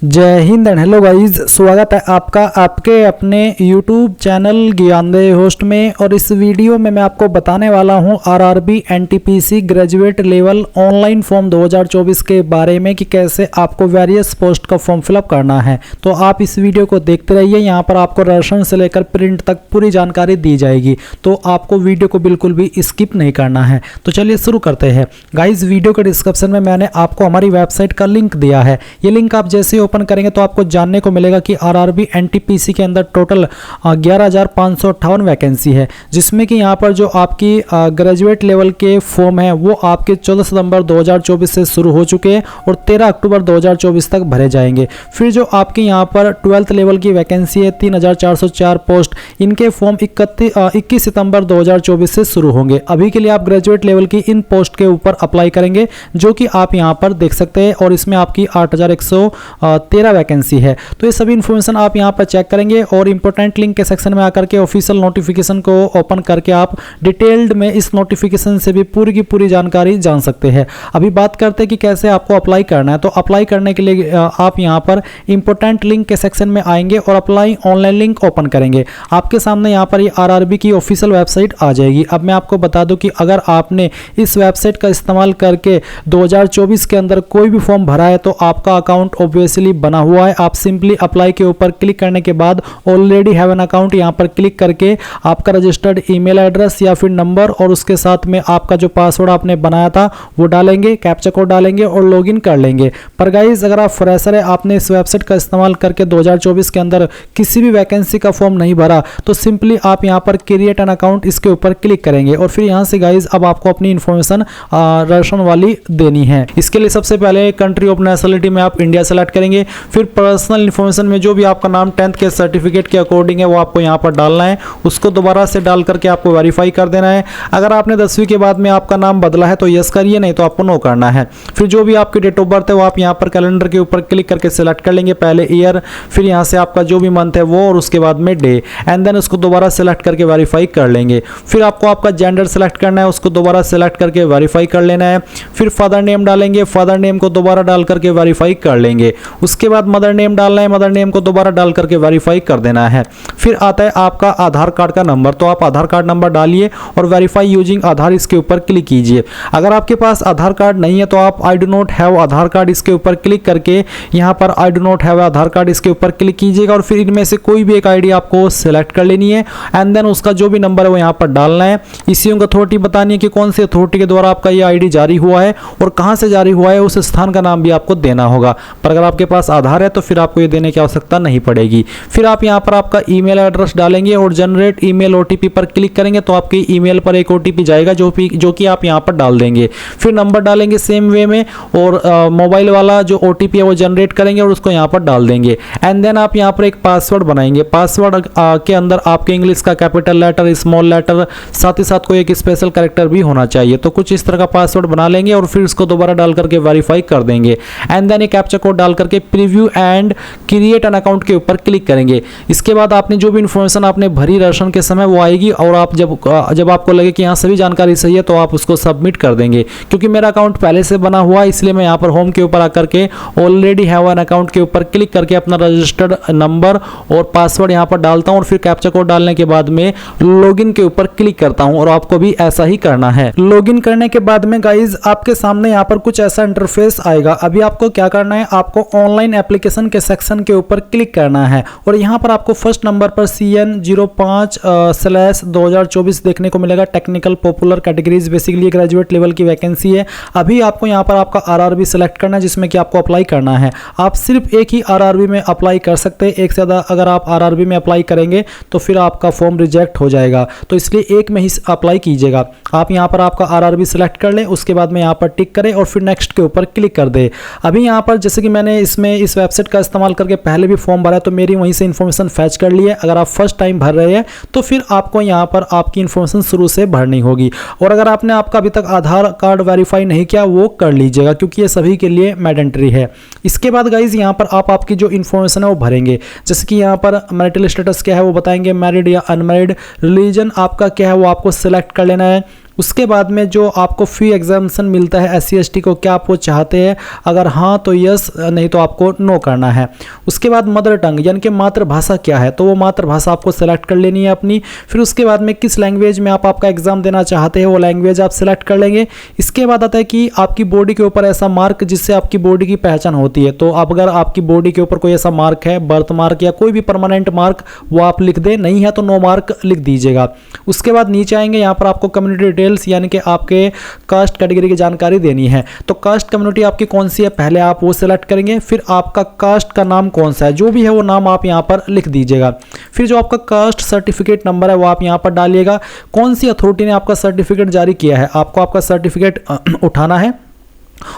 जय Hind and hello guys, स्वागत है आपका आपके अपने YouTube चैनल ज्ञानदेव होस्ट में। और इस वीडियो में मैं आपको बताने वाला हूं RRB NTPC graduate level online form 2024 के बारे में कि कैसे आपको वेरियस पोस्ट का फॉर्म फिलअप करना है। तो आप इस वीडियो को देखते रहिए, यहाँ पर आपको राशन से लेकर प्रिंट तक पूरी जानकारी दी जाएगी, तो आपको वीडियो को बिल्कुल भी स्किप नहीं करना है। तो चलिए शुरू करते हैं गाइज। वीडियो के डिस्क्रिप्शन में मैंने आपको हमारी वेबसाइट का लिंक दिया है। ये लिंक आप जैसे ओपन करेंगे तो आपको जानने को मिलेगा कि आरआरबी एनटीपीसी के अंदर टोटल 11,558 वैकेंसी है, जिसमें कि यहाँ पर जो आपकी ग्रेजुएट लेवल के फॉर्म है वो आपके 14 सितंबर 2024 से शुरू हो चुके हैं और 13 अक्टूबर 2024 तक भरे जाएंगे। फिर जो आपके यहाँ पर 12th लेवल की वैकेंसी है 3,404 पोस्ट, इनके फॉर्म 21 सितंबर 2024 से शुरू होंगे। अभी के लिए आप ग्रेजुएट लेवल की इन पोस्ट के ऊपर अप्लाई करेंगे, जो कि आप यहाँ पर देख सकते हैं, और इसमें आपकी 8,113 वैकेंसी है। तो ये सभी इन्फॉर्मेशन आप यहाँ पर चेक करेंगे और इंपॉर्टेंट लिंक के सेक्शन में आकर के ऑफिशियल नोटिफिकेशन को ओपन करके आप डिटेल्ड में इस नोटिफिकेशन से भी पूरी की पूरी जानकारी जान सकते हैं। अभी बात करते हैं कि कैसे आपको अप्लाई करना है। तो अप्लाई करने के लिए आप यहाँ पर इंपॉर्टेंट लिंक के सेक्शन में आएंगे और अप्लाई ऑनलाइन लिंक ओपन करेंगे। आपके सामने यहाँ पर ये आरआरबी की ऑफिशियल वेबसाइट आ जाएगी। अब मैं आपको बता दूं कि अगर आपने इस वेबसाइट का इस्तेमाल करके 2024 के अंदर कोई भी फॉर्म भरा है तो आपका अकाउंट ऑब्वियसली बना हुआ है। आप सिंपली अप्लाई के ऊपर क्लिक करने के बाद ऑलरेडी हैव एन अकाउंट यहाँ पर क्लिक करके आपका रजिस्टर्ड ईमेल एड्रेस या फिर नंबर और उसके साथ में आपका जो पासवर्ड आपने बनाया था वो डालेंगे, कैप्चा कोड डालेंगे और लॉगिन कर लेंगे। पर गाइज, अगर आप फ्रेशर है, आपने इस वेबसाइट का इस्तेमाल करके 2024 के अंदर किसी भी वैकेंसी का फॉर्म नहीं भरा, तो सिंपली आप यहाँ पर क्रिएट एन अकाउंट इसके ऊपर क्लिक करेंगे और फिर यहाँ से गाइज अब आपको अपनी इंफॉर्मेशन राशन वाली देनी है। इसके लिए सबसे पहले कंट्री ऑफ नेशनलिटी में आप इंडिया सेलेक्ट करेंगे। फिर पर्सनल इन्फॉर्मेशन में जो भी आपका नाम 10th के सर्टिफिकेट के अकॉर्डिंग है वो आपको यहाँ पर डालना है। उसको दोबारा से डाल करके आपको वेरीफाई कर देना है। अगर आपने 10वीं के बाद में आपका नाम बदला है तो यस करिए, नहीं तो आपको नो करना है। फिर जो भी आपकी डेट ऑफ बर्थ है वो आप यहाँ पर कैलेंडर के ऊपर क्लिक करके सिलेक्ट कर लेंगे, पहले ईयर, फिर यहाँ से आपका जो भी मंथ है वो, और उसके बाद में डे, एंड देन उसको दोबारा सेलेक्ट करके वेरीफाई कर लेंगे। फिर आपको आपका जेंडर सेलेक्ट करना है, उसको दोबारा सेलेक्ट करके वेरीफाई कर लेना है। फिर फादर नेम डालेंगे, फादर नेम को दोबारा डाल करके वेरीफाई कर लेंगे। उसके बाद मदर नेम डालना है, मदर नेम को दोबारा डाल करके वेरीफाई कर देना है। फिर आता है आपका आधार कार्ड का नंबर, तो आप आधार कार्ड नंबर डालिए और वेरीफाई यूजिंग आधार इसके ऊपर क्लिक कीजिए। अगर आपके पास आधार कार्ड नहीं है तो आप I do not have Aadhaar card इसके ऊपर क्लिक करके यहाँ पर I do not have Aadhaar card इसके ऊपर क्लिक कीजिएगा और फिर इनमें से कोई भी एक आईडी आपको सेलेक्ट कर लेनी है एंड देन उसका जो भी नंबर है वो यहाँ पर डालना है। इश्यूइंग अथॉरिटी बतानी है कि कौन सी अथॉरिटी के द्वारा आपका ये आईडी जारी हुआ है और कहाँ से जारी हुआ है, उस स्थान का नाम भी आपको देना होगा। पर अगर आपके पास आधार है तो फिर आपको ये देने की आवश्यकता नहीं पड़ेगी। फिर आप यहाँ पर आपका ईमेल एड्रेस डालेंगे और जनरेट ईमेल ओटीपी पर क्लिक करेंगे तो आपके ईमेल पर एक ओटीपी जाएगा जो कि आप यहाँ पर डाल देंगे। फिर नंबर डालेंगे सेम वे में और मोबाइल वाला जो ओटीपी है वो जनरेट करेंगे और उसको यहाँ पर डाल देंगे एंड देन आप यहाँ पर एक पासवर्ड बनाएंगे। पासवर्ड के अंदर आपके इंग्लिश का कैपिटल लेटर, स्मॉल लेटर, साथ ही साथ कोई एक स्पेशल कैरेक्टर भी होना चाहिए। तो कुछ इस तरह का पासवर्ड बना लेंगे और फिर उसको दोबारा डाल करके वेरीफाई कर देंगे एंड देन एक कैप्चा कोड डाल करके preview and create an account के ऊपर क्लिक करेंगे। इसके बाद आपने जो भी इन्फॉर्मेशन आपने भरी राशन के समय वो आएगी और आप जब आपको लगे कि यहाँ सभी जानकारी सही है तो आप उसको सबमिट कर देंगे। क्योंकि मेरा अकाउंट पहले से बना हुआ है इसलिए मैं यहाँ पर होम के ऊपर आकर के ऑलरेडी हैव एन अकाउंट के ऊपर क्लिक करके अपना रजिस्टर्ड नंबर और पासवर्ड यहाँ पर डालता हूँ और फिर कैप्चा कोड डालने के बाद में लॉगिन के ऊपर क्लिक करता हूँ और आपको भी ऐसा ही करना है। लॉगिन करने के बाद में गाइज आपके सामने यहाँ पर कुछ ऐसा इंटरफेस आएगा। अभी आपको क्या करना है, आपको ऑनलाइन एप्लीकेशन के सेक्शन के ऊपर क्लिक करना है और यहाँ पर आपको फर्स्ट नंबर पर CN05/2024 देखने को मिलेगा। Technical popular categories, basically graduate level की वैकेंसी है। अभी आपको यहाँ पर आपका आरआरबी सेलेक्ट करना है जिसमें कि आपको अप्लाई करना है। आप सिर्फ एक ही आरआरबी में अप्लाई कर सकते हैं, एक से ज़्यादा अगर आप आरआरबी में अप्लाई करेंगे तो फिर आपका फॉर्म रिजेक्ट हो जाएगा। तो इसलिए एक में ही अप्लाई कीजिएगा। आप यहाँ पर आपका आरआरबी सेलेक्ट कर लें, उसके बाद में यहाँ पर टिक करें और फिर नेक्स्ट के ऊपर क्लिक कर दे। अभी यहाँ पर जैसे कि मैंने इस वेबसाइट का इस्तेमाल करके पहले भी फॉर्म भरा है तो मेरी वहीं से इन्फॉर्मेशन फैच कर ली है। अगर आप फर्स्ट टाइम भर रहे हैं तो फिर आपको यहाँ पर आपकी इन्फॉर्मेशन शुरू से भरनी होगी। और अगर आपने आपका अभी तक आधार कार्ड वेरीफाई नहीं किया वो कर लीजिएगा, क्योंकि ये सभी के लिए मैंडेटरी है। इसके बाद गाइज यहाँ पर आप आपकी जो इन्फॉर्मेशन है वो भरेंगे, जैसे कि यहाँ पर मैरिटल स्टेटस क्या है वो बताएंगे, मैरिड या अनमैरिड, रिलीजन आपका क्या है वो आपको सिलेक्ट कर लेना है। उसके बाद में जो आपको फी एग्जाम्पशन मिलता है SC ST को, क्या आप वो चाहते हैं? अगर हाँ तो यस, नहीं तो आपको नो करना है। उसके बाद मदर टंग यानी कि मातृभाषा क्या है, तो वो मातृभाषा आपको सेलेक्ट कर लेनी है अपनी। फिर उसके बाद में किस लैंग्वेज में आप आपका एग्जाम देना चाहते हैं, वो लैंग्वेज आप सेलेक्ट कर लेंगे। इसके बाद आता है कि आपकी बॉडी के ऊपर ऐसा मार्क जिससे आपकी बॉडी की पहचान होती है, तो अब अगर आपकी बॉडी के ऊपर कोई ऐसा मार्क है, बर्थ मार्क या कोई भी परमानेंट मार्क, वो आप लिख दें, नहीं है तो नो मार्क लिख दीजिएगा। उसके बाद नीचे आएंगे, यहाँ पर आपको कम्युनिटी डिटेल्स यानी कि आपके कास्ट कैटेगरी की जानकारी देनी है। तो कास्ट कम्युनिटी आपकी कौन सी है, पहले आप वो सेलेक्ट करेंगे। फिर आपका कास्ट का नाम कौन सा है, जो भी है वो नाम आप यहाँ पर लिख दीजिएगा। फिर जो आपका कास्ट सर्टिफिकेट नंबर है वो आप यहाँ पर डालिएगा। कौन सी अथॉरिटी ने आपका सर्टिफिकेट जारी किया है, आपको आपका सर्टिफिकेट उठाना है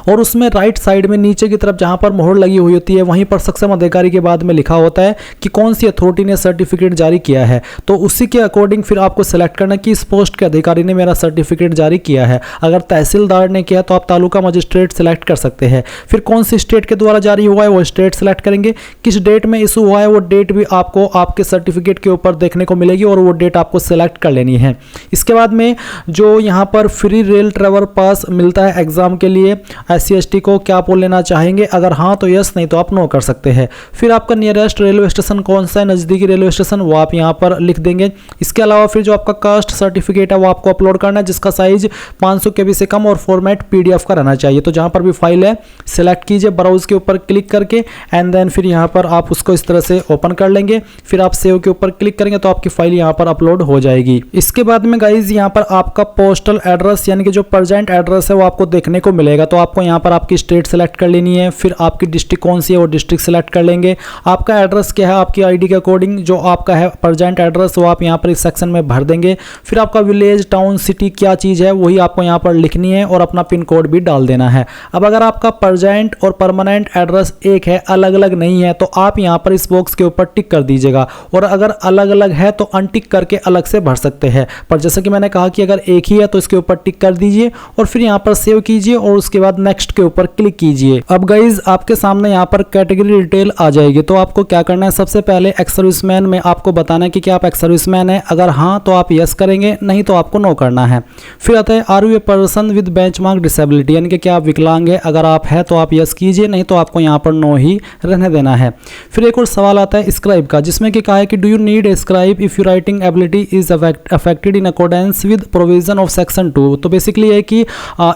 और उसमें राइट साइड में नीचे की तरफ जहां पर मोहर लगी हुई होती है वहीं पर सक्षम अधिकारी के बाद में लिखा होता है कि कौन सी अथॉरिटी ने सर्टिफिकेट जारी किया है। तो उसी के अकॉर्डिंग फिर आपको सेलेक्ट करना कि इस पोस्ट के अधिकारी ने मेरा सर्टिफिकेट जारी किया है। अगर तहसीलदार ने किया तो आप तालुका मजिस्ट्रेट सेलेक्ट कर सकते हैं। फिर कौन सी स्टेट के द्वारा जारी हुआ है वो स्टेट सेलेक्ट करेंगे। किस डेट में इशू हुआ है वो डेट भी आपको आपके सर्टिफिकेट के ऊपर देखने को मिलेगी और वो डेट आपको सेलेक्ट कर लेनी है। इसके बाद में जो यहाँ पर फ्री रेल ट्रेवल पास मिलता है एग्जाम के लिए SC ST को, क्या आप वो लेना चाहेंगे? अगर हाँ तो यस, नहीं तो आप नो कर सकते हैं। फिर आपका नियरेस्ट रेलवे स्टेशन कौन सा है, नज़दीकी रेलवे स्टेशन, वो आप यहाँ पर लिख देंगे। इसके अलावा फिर जो आपका कास्ट सर्टिफिकेट है वो आपको अपलोड करना है, जिसका साइज 500 KB से कम और फॉर्मेट PDF का रहना चाहिए। तो जहाँ पर भी फाइल है सिलेक्ट कीजिए, ब्राउज के ऊपर क्लिक करके एंड देन फिर यहाँ पर आप उसको इस तरह से ओपन कर लेंगे। फिर आप सेव के ऊपर क्लिक करेंगे तो आपकी फाइल यहाँ पर अपलोड हो जाएगी। इसके बाद में गाइज यहाँ पर आपका पोस्टल एड्रेस यानी कि जो प्रेजेंट एड्रेस है वो आपको देखने को मिलेगा। तो आपको यहाँ पर आपकी स्टेट सेलेक्ट कर लेनी है। फिर आपकी डिस्ट्रिक्ट कौन सी है वो डिस्ट्रिक्ट सेलेक्ट कर लेंगे। आपका एड्रेस क्या है, आपकी ID के अकॉर्डिंग जो आपका है प्रेजेंट एड्रेस वो आप यहाँ पर इस सेक्शन में भर देंगे। फिर आपका विलेज टाउन सिटी क्या चीज़ है वही आपको यहाँ पर लिखनी है और अपना पिन कोड भी डाल देना है। अब अगर आपका प्रेजेंट और परमानेंट एड्रेस एक है, अलग अलग नहीं है, तो आप यहाँ पर इस बॉक्स के ऊपर टिक कर दीजिएगा और अगर अलग अलग है तो अनटिक करके अलग से भर सकते हैं। पर जैसे कि मैंने कहा कि अगर एक ही है तो इसके ऊपर टिक कर दीजिए और फिर यहाँ पर सेव कीजिए और उसके बाद नेक्स्ट के ऊपर क्लिक कीजिए। अब गाइज आपके सामने यहाँ पर कैटेगरी डिटेल आ जाएगी। तो आपको क्या करना है, सबसे पहले एक्स सर्विसमैन में आपको बताना है कि क्या आप एक्स सर्विसमैन है। अगर हाँ तो आप यस करेंगे, नहीं तो आपको नो करना है। फिर आता है are you a person with benchmark disability यानी कि क्या आप विकलांग है। अगर आप है तो आप यस कीजिए, नहीं तो आपको यहाँ पर नो ही रहने देना है। फिर एक और सवाल आता है स्क्राइब का, जिसमें कि कहा है कि do you need a scribe if you writing ability is affected in accordance with provision of section 2। तो बेसिकली है कि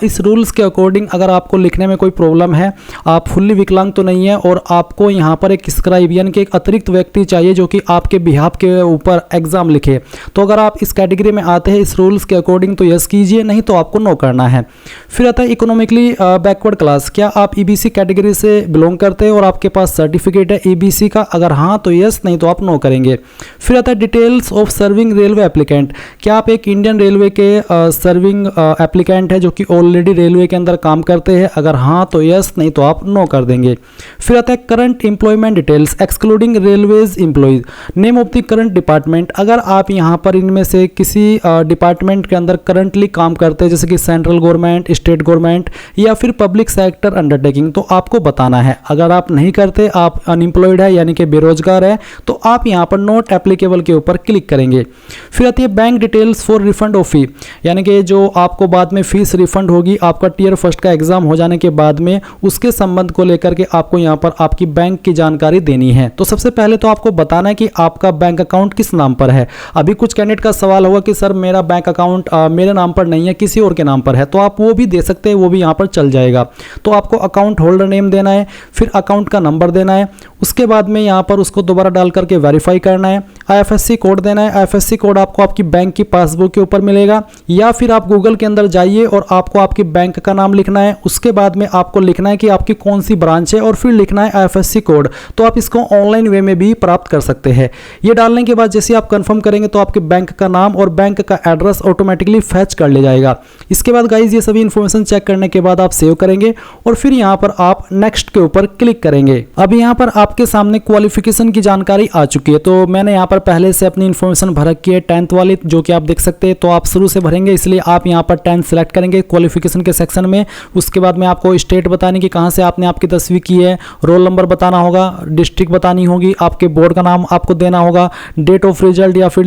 इस रूल्स के अकॉर्डिंग अगर आपको लिखने में कोई प्रॉब्लम है, आप फुल्ली विकलांग तो नहीं है और आपको यहाँ पर एक स्क्राइब यानी कि एक अतिरिक्त व्यक्ति चाहिए जो कि आपके बिहाफ के ऊपर एग्जाम लिखे, तो अगर आप इस कैटेगरी में आते हैं इस रूल्स के अकॉर्डिंग तो यस कीजिए, नहीं तो आपको नो करना है। फिर आता है इकोनॉमिकली बैकवर्ड क्लास, क्या आप EBC कैटेगरी से बिलोंग करते हैं और आपके पास सर्टिफिकेट है EBC का। अगर हाँ तो यस, नहीं तो आप नो करेंगे। फिर आता है details of serving railway applicant, क्या आप एक इंडियन रेलवे के सर्विंग एप्लीकेंट है जो कि ऑलरेडी रेलवे के अंदर काम करते हैं। अगर हाँ तो यस, नहीं तो आप नो कर देंगे। फिर आता है current employment details excluding railways employees, name of the current department, अगर आप यहाँ पर इनमें से किसी डिपार्टमेंट के अंदर करंटली काम करते हैं जैसे कि सेंट्रल गवर्नमेंट, स्टेट गवर्नमेंट या फिर पब्लिक सेक्टर अंडरटेकिंग, तो आपको बताना है। अगर आप नहीं करते, आप अनएम्प्लॉयड है यानी कि बेरोजगार है, तो आप यहाँ पर नॉट एप्लीकेबल के ऊपर क्लिक करेंगे। फिर आती है bank details for refund of fee, यानी कि जो आपको बाद में फीस रिफंड होगी आपका टियर फर्स्ट का एग्जाम हो जाने के बाद में, उसके संबंध को लेकर के आपको यहाँ पर आपकी बैंक की जानकारी देनी है। तो सबसे पहले तो आपको बताना है कि आपका बैंक अकाउंट किस नाम पर है। अभी कुछ कैंडिडेट का सवाल होगा कि सर मेरा बैंक अकाउंट मेरे नाम पर नहीं है, किसी और के नाम पर है, तो आप वो भी दे सकते हैं, वो भी यहाँ पर चल जाएगा। तो आपको अकाउंट होल्डर नेम देना है, फिर अकाउंट का नंबर देना है, उसके बाद में यहाँ पर उसको दोबारा डाल करके वेरीफाई करना है, IFSC कोड देना है। IFSC कोड आपको आपकी बैंक की पासबुक के ऊपर मिलेगा या फिर आप गूगल के अंदर जाइए और आपको आपकी बैंक का नाम लिखना है। उसके बाद में आपको लिखना है कि आपकी कौन सी ब्रांच है और फिर लिखना है IFSC कोड। तो आप इसको ऑनलाइन वे में भी प्राप्त कर सकते हैं। ये डालने के बाद जैसे आप कंफर्म करेंगे तो आपके बैंक का नाम और बैंक का एड्रेस ऑटोमेटिकली फैच कर ले जाएगा। इसके बाद गाइज ये सभी इंफॉर्मेशन चेक करने के बाद आप सेव करेंगे और फिर यहाँ पर आप नेक्स्ट के ऊपर क्लिक करेंगे। अब यहाँ पर आपके सामने क्वालिफिकेशन की जानकारी आ चुकी है, तो मैंने यहाँ पर पर पहले से अपनी इन्फॉर्मेशन भर रखी है 10th वाली, जो कि आप देख सकते हैं। तो आप शुरू से भरेंगे, इसलिए आप यहाँ पर 10th सेलेक्ट करेंगे क्वालिफिकेशन के सेक्शन में। उसके बाद में आपको स्टेट बताने की कहाँ से आपने आपकी 10वीं की है, रोल नंबर बताना होगा, डिस्ट्रिक्ट बतानी होगी, आपके बोर्ड का नाम आपको देना होगा, डेट ऑफ रिजल्ट या फिर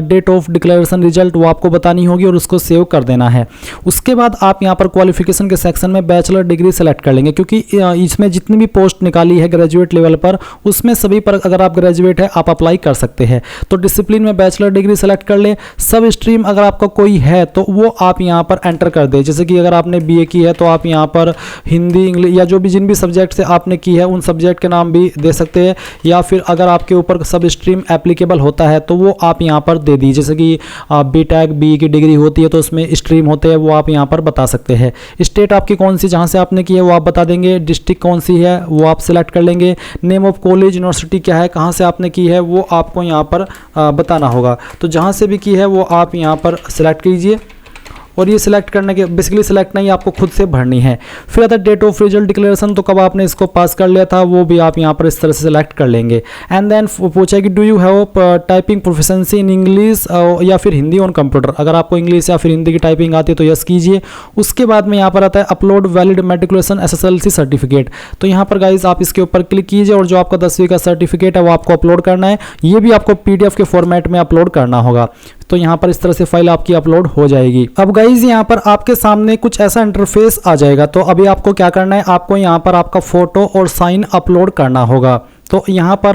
डेट ऑफ डिक्लेरेशन रिजल्ट वो आपको बतानी होगी और उसको सेव कर देना है। उसके बाद आप यहाँ पर क्वालिफिकेशन के सेक्शन में बैचलर डिग्री सेलेक्ट कर लेंगे, क्योंकि इसमें जितनी भी पोस्ट निकाली है ग्रेजुएट लेवल पर, उसमें सभी पर अगर आप ग्रेजुएट है आप अप्लाई कर सकते हैं। तो डिसिप्लिन में बैचलर डिग्री सेलेक्ट कर ले। सब स्ट्रीम अगर आपका कोई है तो वो आप यहाँ पर एंटर कर दे। जैसे कि अगर आपने बीए की है तो आप यहाँ पर हिंदी, इंग्लिश या जो भी जिन भी सब्जेक्ट से आपने की है उन सब्जेक्ट के नाम भी दे सकते हैं, या फिर अगर आपके ऊपर सब स्ट्रीम एप्लीकेबल होता है तो वो आप यहाँ पर दे दीजिए। जैसे कि बीटेक बी की डिग्री होती है तो उसमें स्ट्रीम होते हैं, वो आप यहाँ पर बता सकते हैं। स्टेट आपकी कौन सी जहाँ से आपने की है वो आप बता देंगे, डिस्ट्रिक्ट कौन सी है वो आप सिलेक्ट कर लेंगे, नेम ऑफ कॉलेज यूनिवर्सिटी क्या है, कहाँ से आपने की है वो आपको यहाँ पर बताना होगा। तो जहाँ से भी की है वो आप यहाँ पर सिलेक्ट कीजिए, और ये सिलेक्ट करने के बेसिकली सिलेक्ट नहीं, आपको खुद से भरनी है। फिर आता है डेट ऑफ रिजल्ट डिक्लेरेशन, तो कब आपने इसको पास कर लिया था वो भी आप यहाँ पर इस तरह से सिलेक्ट कर लेंगे। एंड देन पूछा कि do you have typing proficiency in English या फिर हिंदी ऑन कंप्यूटर। अगर आपको इंग्लिश या फिर हिंदी की टाइपिंग आती है तो यस कीजिए। उसके बाद में यहाँ पर आता है upload valid matriculation SSLC certificate. तो यहाँ पर गाइज आप इसके ऊपर क्लिक कीजिए और जो आपका 10वीं का सर्टिफिकेट है वो आपको अपलोड करना है। ये भी आपको PDF के फॉर्मेट में अपलोड करना होगा। तो यहाँ पर इस तरह से फाइल आपकी अपलोड हो जाएगी। अब गाइज यहाँ पर आपके सामने कुछ ऐसा इंटरफेस आ जाएगा। तो अभी आपको क्या करना है, आपको यहाँ पर आपका फोटो और साइन अपलोड करना होगा। तो यहाँ पर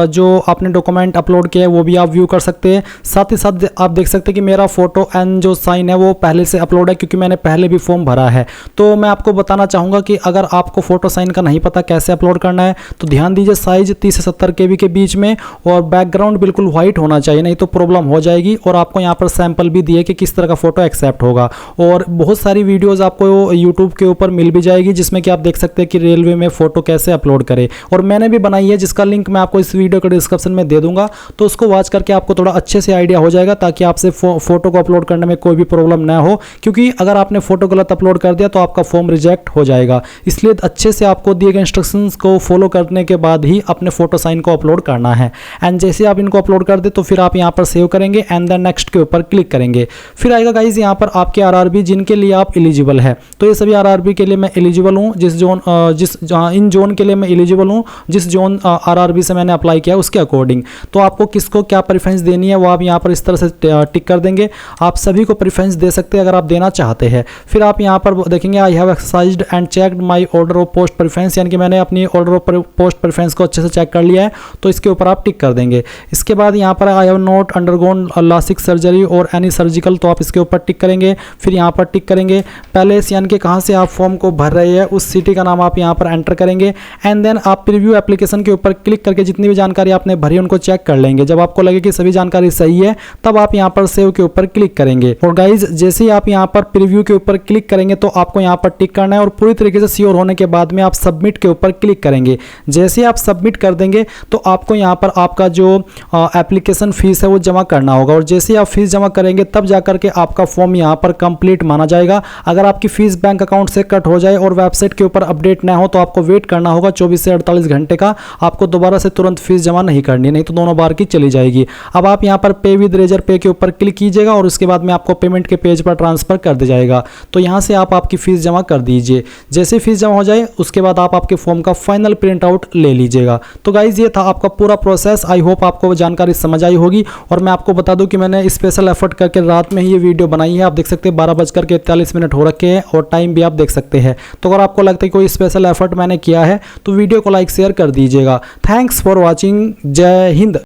जो आपने डॉक्यूमेंट अपलोड किया है वो भी आप व्यू कर सकते हैं। साथ ही साथ आप देख सकते हैं कि मेरा फोटो एंड जो साइन है वो पहले से अपलोड है, क्योंकि मैंने पहले भी फॉर्म भरा है। तो मैं आपको बताना चाहूँगा कि अगर आपको फोटो साइन का नहीं पता कैसे अपलोड करना है तो ध्यान दीजिए, साइज 30 से 70 KB के बीच में, और बैकग्राउंड बिल्कुल व्हाइट होना चाहिए, नहीं तो प्रॉब्लम हो जाएगी। और आपको यहाँ पर सैंपल भी दिए कि किस तरह का फोटो एक्सेप्ट होगा, और बहुत सारी वीडियोज़ आपको यूट्यूब के ऊपर मिल भी जाएगी जिसमें कि आप देख सकते हैं कि रेलवे में फ़ोटो कैसे अपलोड करें। और मैंने भी बनाई है जिसका लिंक मैं आपको इस वीडियो के डिस्क्रिप्शन में दे दूंगा, तो उसको वॉच करके आपको थोड़ा अच्छे से आइडिया हो जाएगा, ताकि आपसे फोटो को अपलोड करने में कोई भी प्रॉब्लम ना हो। क्योंकि अगर आपने फोटो गलत अपलोड कर दिया तो आपका फॉर्म रिजेक्ट हो जाएगा। इसलिए अच्छे से आपको दिए गए इंस्ट्रक्शंस को फॉलो करने के बाद ही अपने फोटो साइन को अपलोड करना है। एंड जैसे आप इनको अपलोड कर दे तो फिर आप यहाँ पर सेव करेंगे एंड देन नेक्स्ट के ऊपर क्लिक करेंगे। फिर आएगा गाइज यहाँ पर आपके RRB जिनके लिए आप एलिजिबल है। तो ये सभी RRB के लिए मैं एलिजिबल हूँ, इन जोन के लिए मैं एलिजिबल हूँ, जिस जोन RRB से मैंने अप्लाई किया उसके अकॉर्डिंग। तो आपको किसको क्या प्रेफरेंस देनी है वो आप यहाँ पर इस तरह से टिक कर देंगे। आप सभी को प्रेफरेंस दे सकते हैं अगर आप देना चाहते हैं। फिर आप यहाँ पर देखेंगे I have exercised and checked my order of post preference, यानी कि मैंने अपनी ऑर्डर ऑफ पोस्ट प्रेफरेंस को अच्छे से चेक कर लिया है, तो इसके ऊपर आप टिक कर देंगे। इसके बाद यहाँ पर I have not undergone LASIK surgery और एनी सर्जिकल, तो आप इसके ऊपर टिक करेंगे। फिर यहाँ पर टिक करेंगे पैलेस, यानी कि कहाँ से आप फॉर्म को भर रहे हैं उस सिटी का नाम आप यहाँ पर एंटर करेंगे। एंड देन आप प्रीव्यू एप्लीकेशन के ऊपर क्लिक करके जितनी भी जानकारी आपने भरी उनको चेक कर लेंगे। जब आपको लगे कि सभी जानकारी सही है तब आप यहाँ पर सेव के ऊपर क्लिक करेंगे। और गाइज जैसे ही आप यहाँ पर प्रीव्यू के ऊपर क्लिक करेंगे तो आपको यहाँ पर टिक करना है, और पूरी तरीके से श्योर होने के बाद में आप सबमिट के ऊपर क्लिक करेंगे। जैसे ही आप सबमिट कर देंगे तो आपको यहाँ पर आपका जो एप्लीकेशन फीस है वो जमा करना होगा, और जैसे ही आप फीस जमा करेंगे तब जाकर के आपका फॉर्म यहाँ पर कंप्लीट माना जाएगा। अगर आपकी फीस बैंक अकाउंट से कट हो जाए और वेबसाइट के ऊपर अपडेट ना हो तो आपको वेट करना होगा 24 से 48 घंटे का। आपको दोबारा से तुरंत फीस जमा नहीं करनी, नहीं तो दोनों बार की चली जाएगी। अब आप यहाँ पर पे विद रेजर पे के ऊपर क्लिक कीजिएगा और उसके बाद में आपको पेमेंट के पेज पर ट्रांसफर कर दिया जाएगा। तो यहाँ से आप आपकी फीस जमा कर दीजिए। जैसे फीस जमा हो जाए उसके बाद आप आपके फॉर्म का फाइनल प्रिंट आउट ले लीजिएगा। तो गाइज ये था आपका पूरा प्रोसेस। आई होप आपको जानकारी समझ आई होगी। और मैं आपको बता दूं कि मैंने स्पेशल एफर्ट करके रात में ही ये वीडियो बनाई है। आप देख सकते हैं 12:41 हो रखे हैं और टाइम भी आप देख सकते हैं। तो अगर आपको लगता है कोई स्पेशल एफर्ट मैंने किया है तो वीडियो को लाइक शेयर कर दीजिएगा। Thanks for watching. जय हिंद।